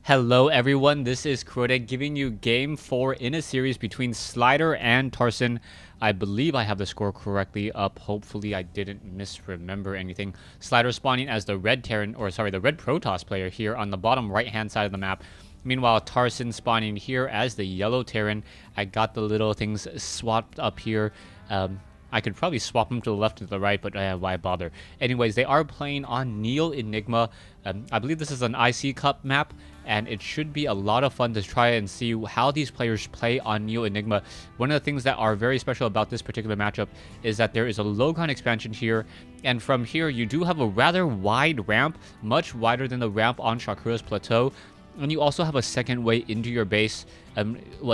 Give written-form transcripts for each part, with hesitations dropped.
Hello everyone, this is Kroda giving you game 4 in a series between Slider and Tarson. I believe I have the score correctly up. Hopefully I didn't misremember anything. Slider spawning as the red Terran, or sorry, the red Protoss player here on the bottom right hand side of the map. Meanwhile, Tarson spawning here as the yellow Terran. I got the little things swapped up here. I could probably swap them to the left and to the right, but why bother? Anyways, they are playing on Neo Enigma. I believe this is an IC Cup map, and it should be a lot of fun to try and see how these players play on Neo Enigma. One of the things that are very special about this particular matchup is that there is a low ground expansion here, and from here you do have a rather wide ramp, much wider than the ramp on Shakura's Plateau, and you also have a second way into your base,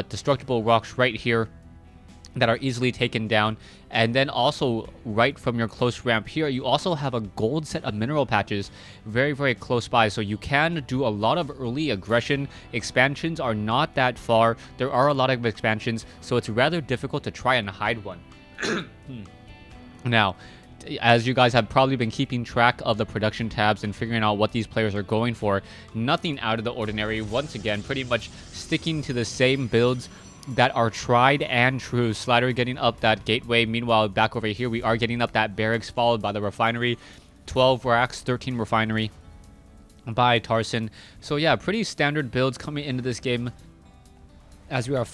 destructible rocks right here that are easily taken down. And then also right from your close ramp here, you also have a gold set of mineral patches very close by, so you can do a lot of early aggression. Expansions are not that far. There are a lot of expansions, so it's rather difficult to try and hide one. Now, as you guys have probably been keeping track of the production tabs and figuring out what these players are going for, nothing out of the ordinary. Once again, pretty much sticking to the same builds that are tried and true. Slider getting up that gateway. Meanwhile, back over here, we are getting up that barracks, followed by the refinery. 12 racks, 13 refinery by Tarson. So yeah, pretty standard builds coming into this game as we are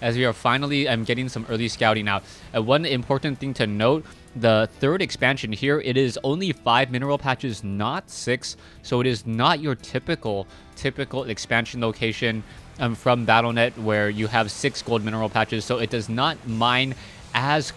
as we are finally getting some early scouting out. One important thing to note, the third expansion here, it is only 5 mineral patches, not 6, so it is not your typical expansion location from Battle.net where you have 6 gold mineral patches, so it does not mine as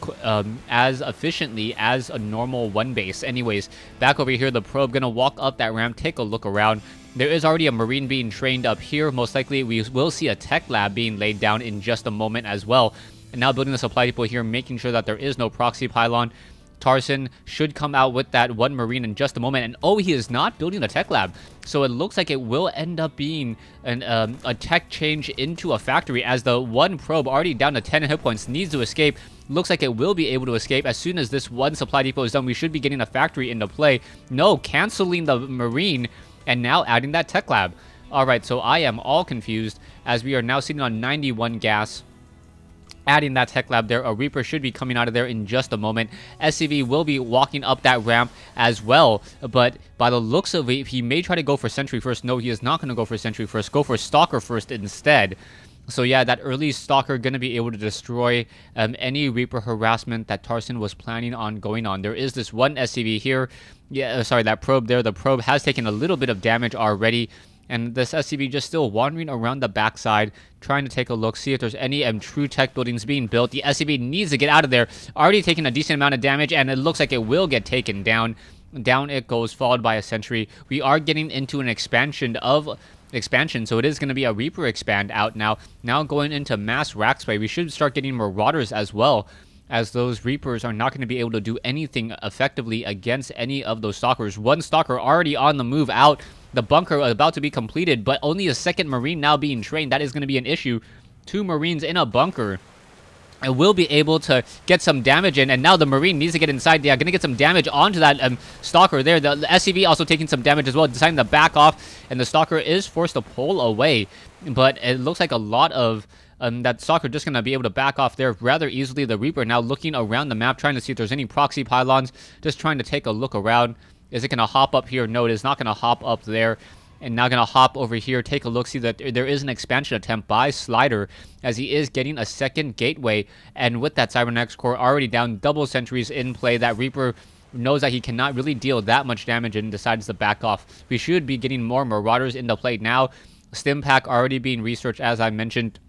efficiently as a normal one base. Anyways, back over here, the probe gonna walk up that ramp, take a look around. There is already a marine being trained up here. Most likely we will see a tech lab being laid down in just a moment as well. And now building the supply depot here, making sure that there is no proxy pylon. Tarson should come out with that one marine in just a moment. And oh, he is not building a tech lab, so it looks like it will end up being a tech change into a factory, as the one probe already down to 10 hit points needs to escape. Looks like it will be able to escape. As soon as this one supply depot is done, we should be getting a factory into play. No, canceling the marine and now adding that tech lab. Alright, so I am all confused as we are now sitting on 91 gas. Adding that tech lab there, a Reaper should be coming out of there in just a moment. SCV will be walking up that ramp as well, but by the looks of it, he may try to go for Sentry first. No, he is not going to go for Sentry first. Go for Stalker first instead. So yeah, that early Stalker going to be able to destroy any Reaper harassment that Tarson was planning on going on. There is this one SCV here. Yeah, sorry, that probe there. The probe has taken a little bit of damage already. And this SCV just still wandering around the backside, trying to take a look, see if there's any true tech buildings being built. The SCV needs to get out of there. Already taking a decent amount of damage, and it looks like it will get taken down. Down it goes, followed by a Sentry. We are getting into an expansion, so it is going to be a Reaper expand out now. Now going into mass rack spray, we should start getting Marauders as well, as those Reapers are not going to be able to do anything effectively against any of those Stalkers. One Stalker already on the move out. The bunker about to be completed, but only a second Marine now being trained. That is going to be an issue. 2 Marines in a bunker. I will be able to get some damage in, and now the Marine needs to get inside. They are going to get some damage onto that Stalker there. The SCV also taking some damage as well, deciding to back off, and the Stalker is forced to pull away. But it looks like a lot of that Stalker just going to be able to back off there rather easily. The Reaper now looking around the map, trying to see if there's any proxy pylons, just trying to take a look around. Is it going to hop up here? No, it is not going to hop up there. And now going to hop over here, take a look, see that there is an expansion attempt by Slider, as he is getting a second gateway. And with that Cybernetics core already down, double sentries in play, that Reaper knows that he cannot really deal that much damage and decides to back off. We should be getting more Marauders into play now. Stim pack already being researched, as I mentioned.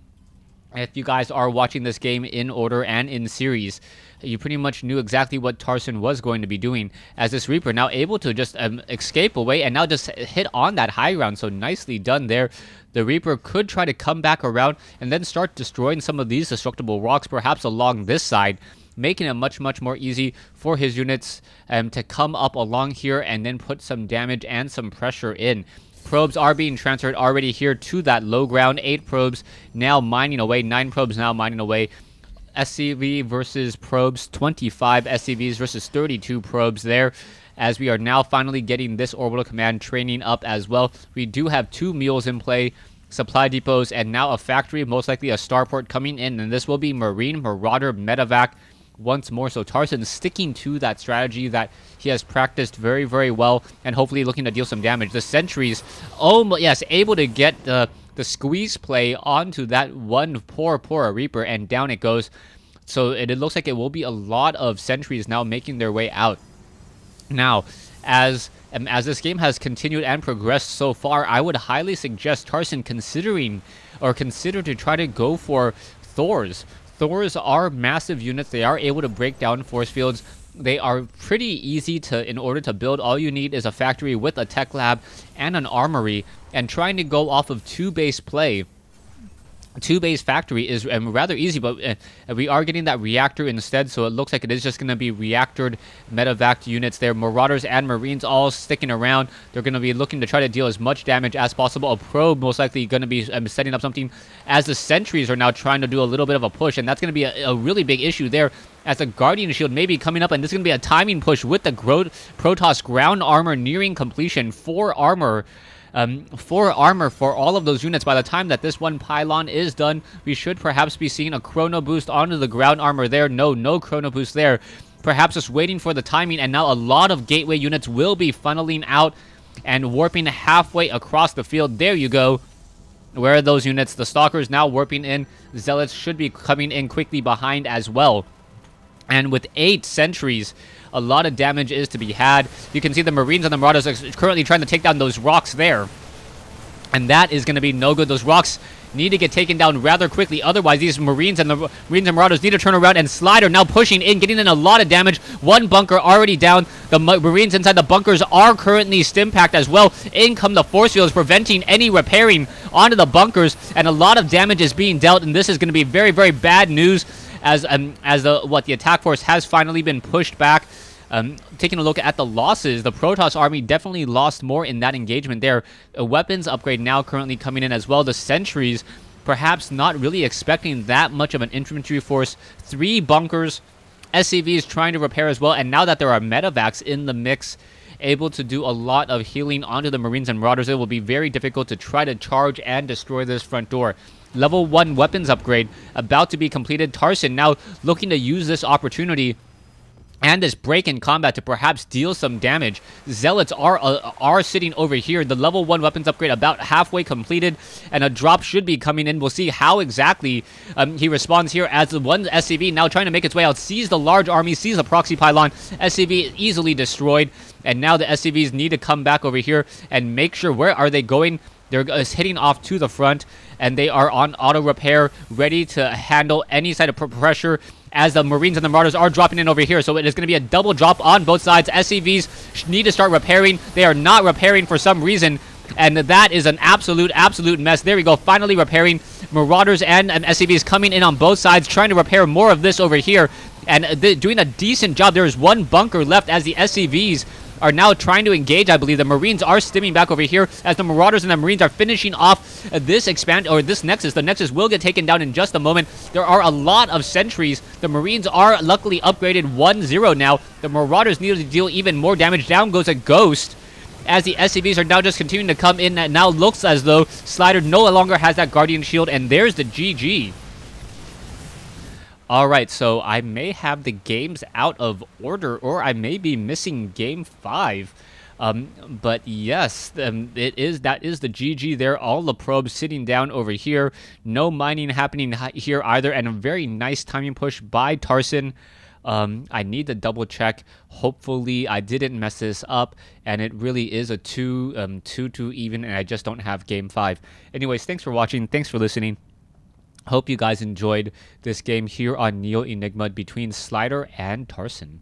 If you guys are watching this game in order and in series, you pretty much knew exactly what Tarson was going to be doing, as this Reaper now able to just escape away and now just hit on that high ground. So nicely done there. The Reaper could try to come back around and then start destroying some of these destructible rocks, perhaps along this side, making it much more easy for his units to come up along here and then put some damage and some pressure in. Probes are being transferred already here to that low ground. 8 probes now mining away. 9 probes now mining away. SCV versus probes. 25 SCVs versus 32 probes there. as we are now finally getting this orbital command training up as well. We do have 2 mules in play, supply depots, and now a factory, most likely a starport coming in, and this will be Marine Marauder Medevac once more. So Tarson sticking to that strategy that he has practiced very, very well, and hopefully looking to deal some damage. The sentries, oh yes, able to get the squeeze play onto that one poor Reaper, and down it goes. So it looks like it will be a lot of sentries now making their way out. Now, as this game has continued and progressed so far, I would highly suggest Tarson consider to try to go for Thors. Thors are massive units. They are able to break down force fields. They are pretty easy in order to build. All you need is a factory with a tech lab and an armory, and trying to go off of 2-base play. 2-base factory is rather easy, but we are getting that reactor instead, so it looks like it is just going to be reactored medevac units there. Marauders and Marines all sticking around. They're going to be looking to try to deal as much damage as possible. A probe most likely going to be setting up something, as the sentries are now trying to do a little bit of a push, and that's going to be a really big issue there, as the Guardian Shield may be coming up, and this is going to be a timing push with the Protoss ground armor nearing completion. 4 armor for all of those units. By the time that this one pylon is done, we should perhaps be seeing a chrono boost onto the ground armor there. No chrono boost there. Perhaps just waiting for the timing, and now a lot of gateway units will be funneling out and warping halfway across the field. There you go. Where are those units? The Stalkers now warping in. Zealots should be coming in quickly behind as well. And with 8 sentries, a lot of damage is to be had. You can see the Marines and the Marauders are currently trying to take down those rocks there. And that is going to be no good. Those rocks need to get taken down rather quickly. Otherwise, these Marines and Marauders need to turn around, and Slider now pushing in, getting in a lot of damage. One bunker already down. The Marines inside the bunkers are currently stim-packed as well. In come the force fields, preventing any repairing onto the bunkers, and a lot of damage is being dealt, and this is going to be very, very bad news, as the attack force has finally been pushed back. Taking a look at the losses, the Protoss army definitely lost more in that engagement there. A weapons upgrade now currently coming in as well. The sentries, perhaps not really expecting that much of an infantry force. 3 bunkers, SCVs trying to repair as well, and now that there are medevacs in the mix, able to do a lot of healing onto the Marines and Marauders, it will be very difficult to try to charge and destroy this front door. Level 1 weapons upgrade about to be completed. Tarson now looking to use this opportunity and this break in combat to perhaps deal some damage. Zealots are sitting over here. The level 1 weapons upgrade about halfway completed, and a drop should be coming in. We'll see how exactly he responds here, as the one SCV now trying to make its way out, sees the large army, sees the proxy pylon. SCV easily destroyed, and now the SCVs need to come back over here and make sure, where are they going? They're hitting off to the front, and they are on auto repair, ready to handle any side of pressure, as the Marines and the Marauders are dropping in over here. So it is going to be a double drop on both sides. SCVs need to start repairing. They are not repairing for some reason, and that is an absolute mess. There we go, finally repairing. Marauders and SCVs coming in on both sides, trying to repair more of this over here, and doing a decent job. There is 1 bunker left, as the SCVs are now trying to engage. I believe the Marines are stimming back over here, as the Marauders and the Marines are finishing off this this Nexus. The Nexus will get taken down in just a moment. There are a lot of sentries. The Marines are luckily upgraded 1-0 now. The Marauders need to deal even more damage. Down goes a Ghost, as the SCVs are now just continuing to come in. And now looks as though Slider no longer has that Guardian Shield, and there's the GG. Alright, so I may have the games out of order, or I may be missing game 5. But yes, that is the GG there. All the probes sitting down over here. No mining happening here either, and a very nice timing push by Tarson. I need to double check. Hopefully I didn't mess this up, and it really is a 2-2 even, and I just don't have game 5. Anyways, thanks for watching. Thanks for listening. Hope you guys enjoyed this game here on Neo Enigma between Slider and Tarson.